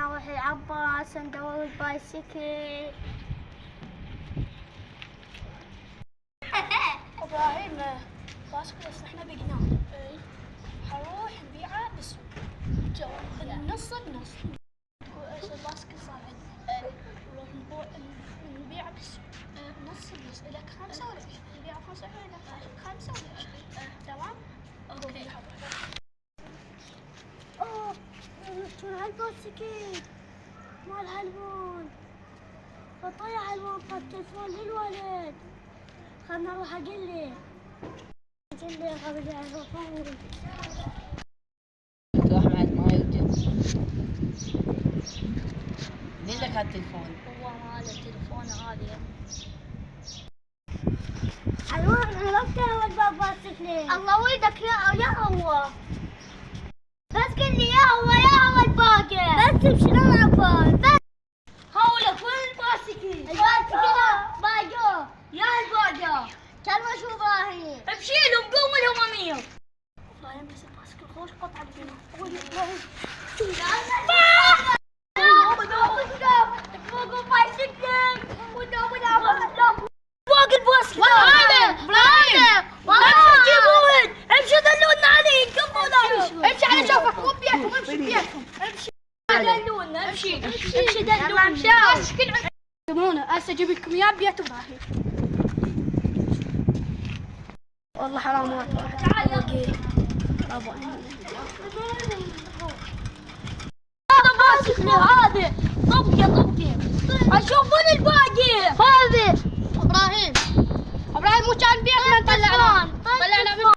حروح العباس ندور البايسكل. ابراهيم باسكل احنا بقناه. حنروح نبيعه بالسوق. النص بنص. الباسكل صار نروح نبيعه بالسوق. نص بنص. إلى 25 نبيعه 25 إلى 25. تمام؟ اوكي. شو هالبايسكل مال هالبون فطيح هالبون طب تلفون للولد. خلنا نروح اقله قبل يعرفوني. تروح مع المايو. مين لك هالتليفون؟ هو مال التليفون هذا. حيوان عرفت هو البايسكل. الله ولدك يا هو. بس قل لي يا هو الباقي. بس امشي نلعب بس. هولك وين البايسكل؟ البايسكل باقي. يا الباقي. كلمة شو ابراهيم؟ بشيلهم قوم الهمامية. ابراهيم بس البايسكل خوش قطع بينا. امشي دلونا عليه كفونا. امشي على شوفك مو بيدكم. امشي بيدكم. امشي دلونا. امشي دلونا. سمونا هسه اجيب لكم اياه بيت ابراهيم. والله حرام ما تعال هذا ماسكني هذا. طبقه اشوف وين الباقي. هذا ابراهيم مو كان بيت من طلعنا.